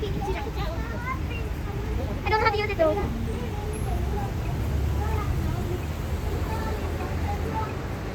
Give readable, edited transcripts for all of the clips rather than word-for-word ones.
I don't have you to do.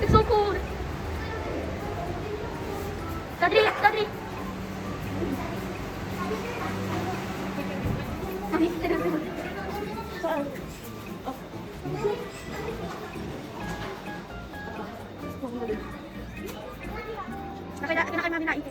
It's so cool. Dadri, Dadri. Nakita kay mami na ito.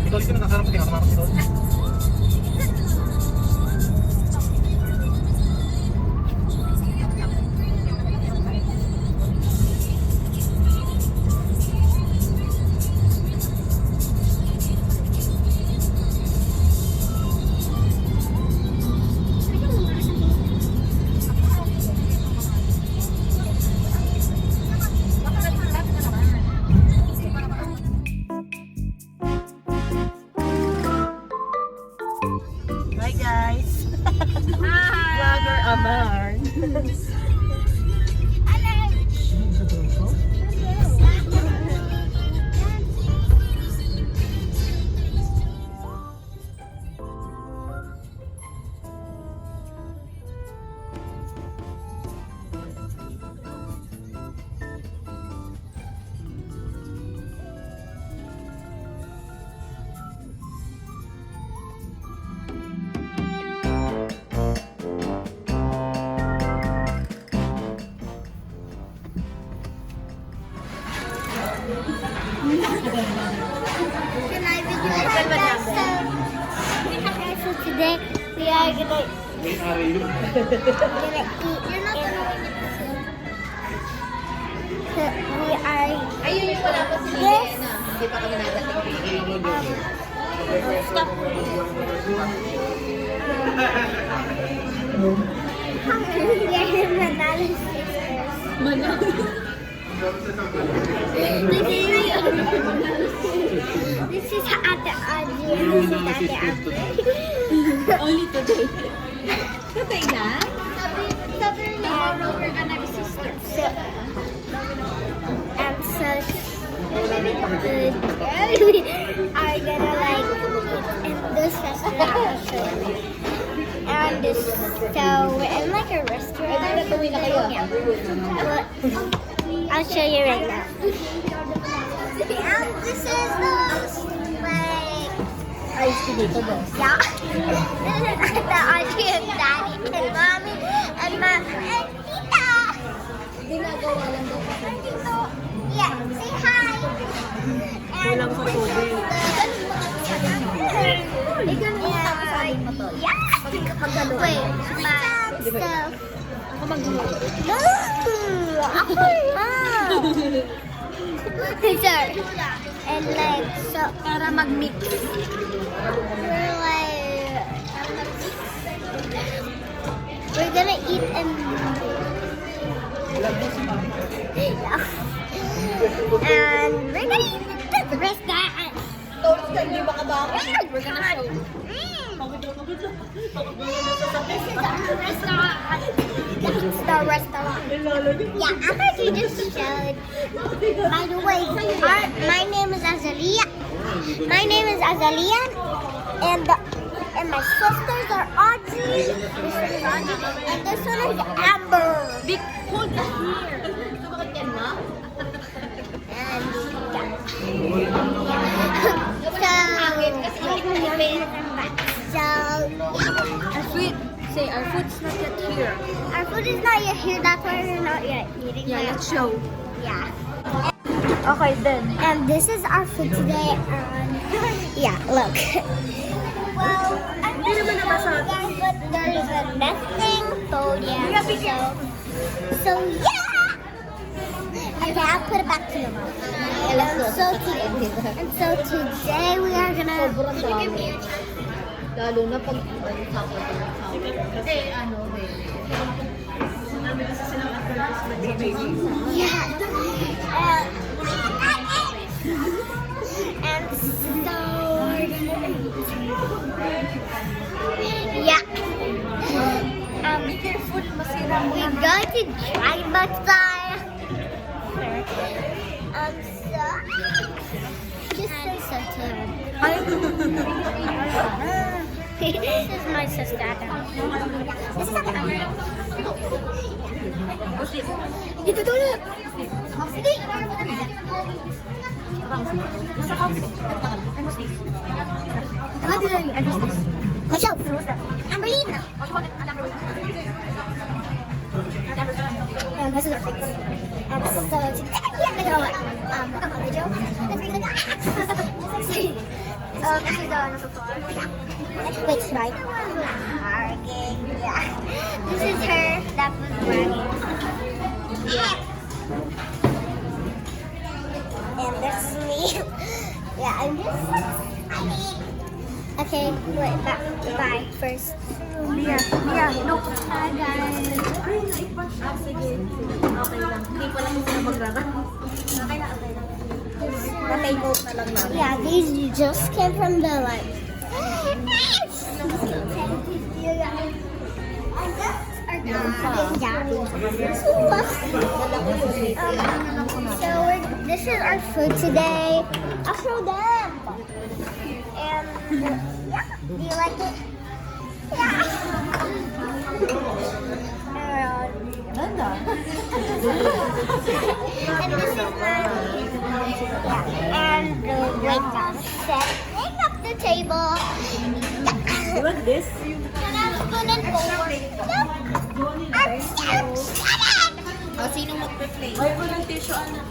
Ito nakasarap sa tingin ako ito. Hi guys! Vlogger Amar! So today we are gonna eat. You're not we are. Ayun yung wala pa si Lena. Hindi pa kami nadating. Stop. This is Ate Audrey. This is Ate Audrey. Only today. Today na? Sabi tomorrow we're gonna be sisters. So, and so good. We are gonna like eat in this restaurant. And this, so we're in like a restaurant. Yeah. But I'll show you right now. And this is like Ayos ko dito, boss. yeah. This is the Audrey and Daddy and Mommy and Tita. Ginagawa lang daw. And Tito. Yeah, say hi. And Walang sa tubig. this is the stuff. Ako mag-move. No! Ako lang! Sir. And like, so, Para mag-mix. we're gonna eat and we're gonna eat the restaurant. Hindi ba kabaka? We're gonna show. This is our restaurant. That's the restaurant. Yeah, I heard you just showed. By the way, my name is Azalea. My name is Azalea, and my sisters are Audrey. This one is Audrey, and this one is Amber. Big, hold it here. And Our food. Say, our food's not yet here. our food is not yet here. That's why we're not yet eating. Yeah, it. let's show. Yeah. Okay, then. And this is our food today. Yeah, look. Well, I'm not sure guys, but there's a nesting. So yeah. So yeah. Okay, I'll put it back to you. And so today we are gonna. Lalo na pag kasi ano, Yeah. And so we're gonna eat. Yeah. Be careful, masira mo. We're going to try butterfly. So just say so too. This is my sister. This is a camera. Dito dulu. Sige. Masya. Amberlina. This is our face. So yeah, video. This is the wait, right? Okay, yeah. This is her that was running. Yeah. And this is me. Yeah, I'm just okay, wait, bye first. Mia, look. Hi guys. Sige. Okay lang. Hindi ko lang sila magrara. Okay na. Na-take out na lang namin. Yeah, these just came from the like. This is our food today. I'll show them. And yeah, do you like it? Yeah. And this is my and wait now, setting up the table. You want this? And I'm gonna forward. I'm excited. sinong mag-play? Ay, walang tissue, anak.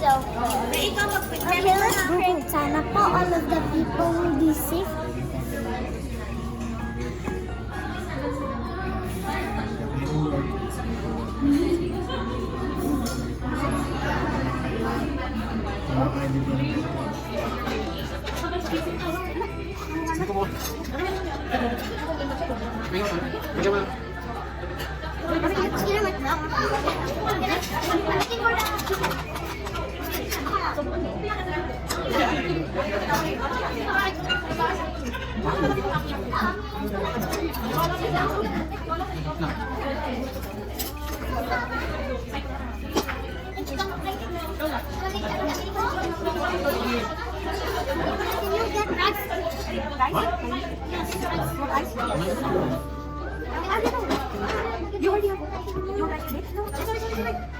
So okay, let's bring sana po all of the people will be safe. You already have you like this? No, it's already.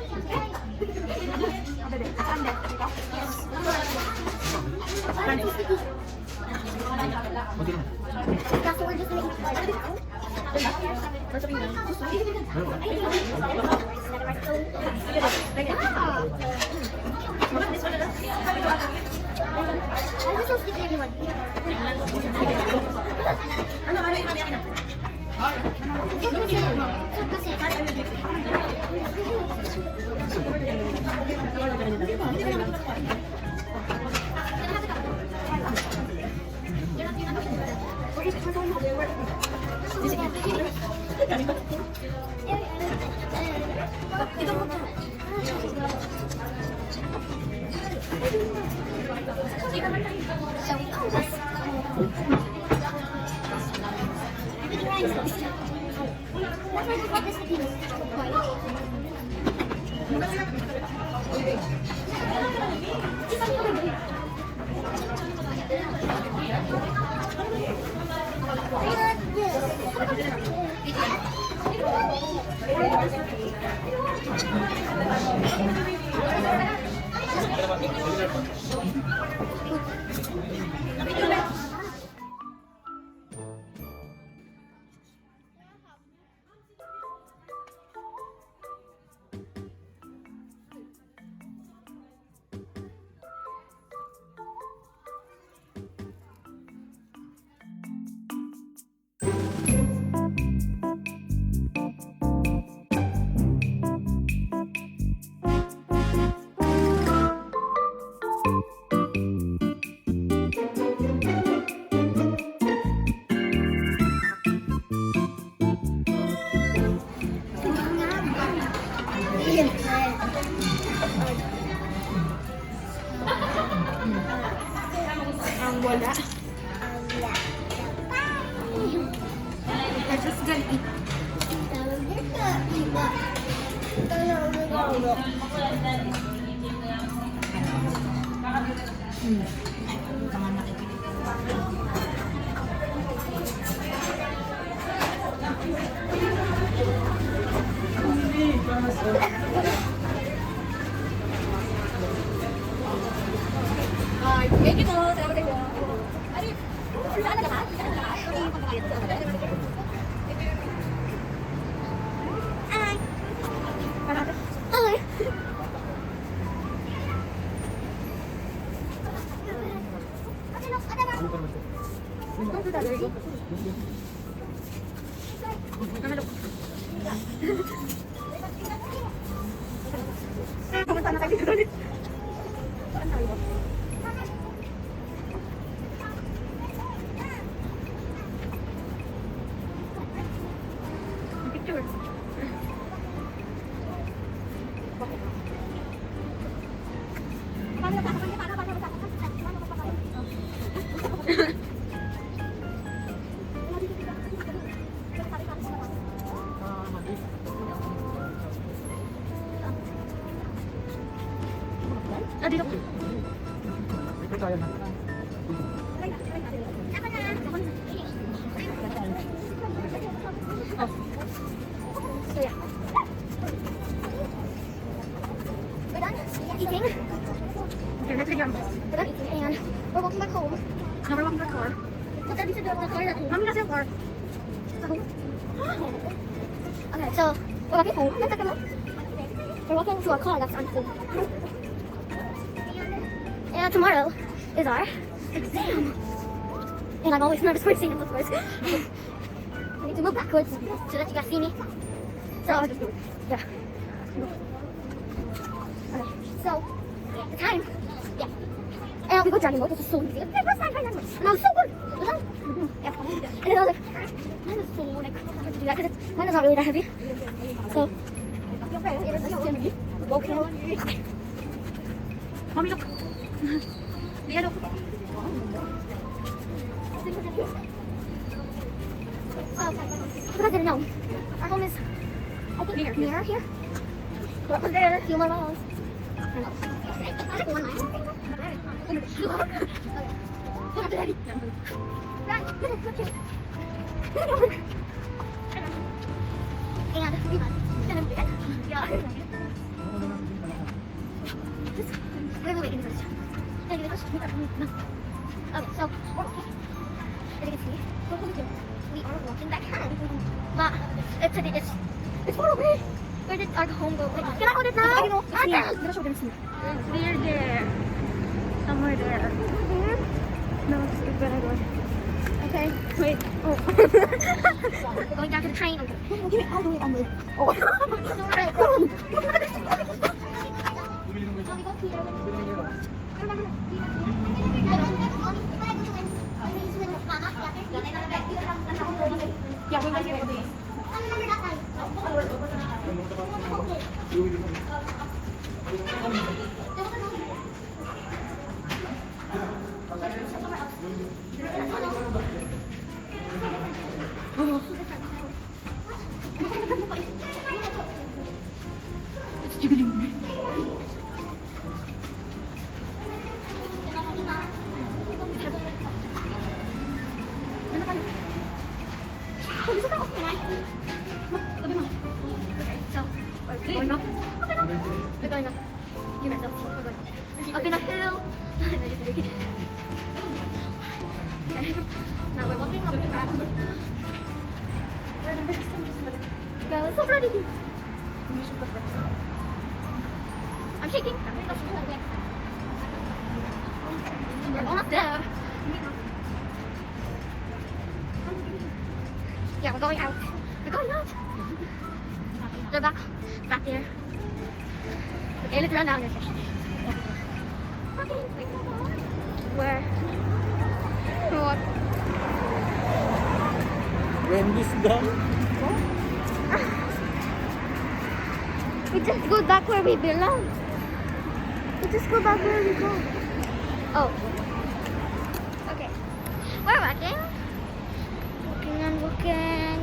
Ang wala. I just gonna eat. Thank you po. Salamat kayo. Wala na lahat. Pumunta na kayo dito. Picture. Dito. Kaya na. Eating. Okay, let's begin. We're done eating and we're walking back home. Now we're walking to the car. But Daddy said the car at home. Mommy, nasa yung car. Okay, so we're walking home. We're walking to our car that's on food. And tomorrow is our exam. And I'm always nervous for exams, of course. I need to move backwards so that you guys see me. So, yeah. Okay, so, the time, yeah. And we go jogging mode, which is so easy. And I was so good. Was I? Yeah. And then I was like, mine is so like, I have to do that because mine is not really that heavy. So, okay. Mommy, look. Leah, look. Because I didn't know. Our home is, I think, near here. We're up there, a few more miles. I took 1 mile. What did I do? Right, okay. And we must. Yeah. Wait, first. Okay, so we're walking. As you can see, we are walking back home. But it's far away. Where did our home go? Wait, can I hold it now? I don't know. I'm gonna show them soon. Near there. Somewhere there. Here? No, it's better. Okay. Okay, wait. Oh. We're going down to the train. Okay. Give me all the way on the. Oh. Yeah, we're going to We're going up. We're going up. You messed up. We're going up in a hill. Now we're walking up the path. Girl, it's so pretty. I'm shaking. We're almost there. Yeah, we're going out. We're going out. They're back there. Okay, let's run down this. Where? What? Wendy's down. We just go back where we belong. We just go back where we go. Oh. Okay. We're walking. Walking and walking.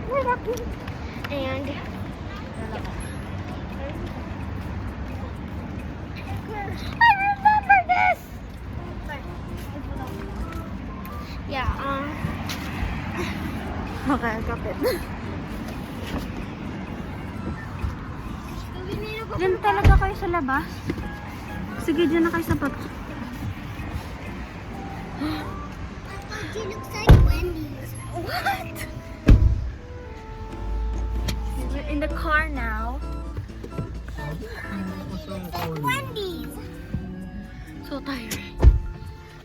We're walking. And yeah. I remember this. Yeah. Okay, I got it. Diyan talaga kayo sa labas? Sige, diyan na kayo sa baba. It looks like Wendy's. What? We're in the car now. It looks like Wendy's. So tiring.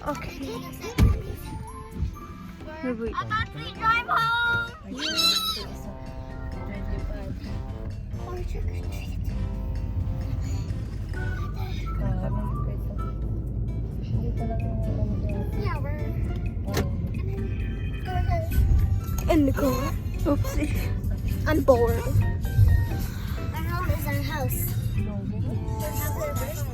Okay. It looks like Wendy's. Wait. About to drive home. Or trick or treat. Yeah, we're In the car. Oopsie. I'm bored. our home is our house. Our house is our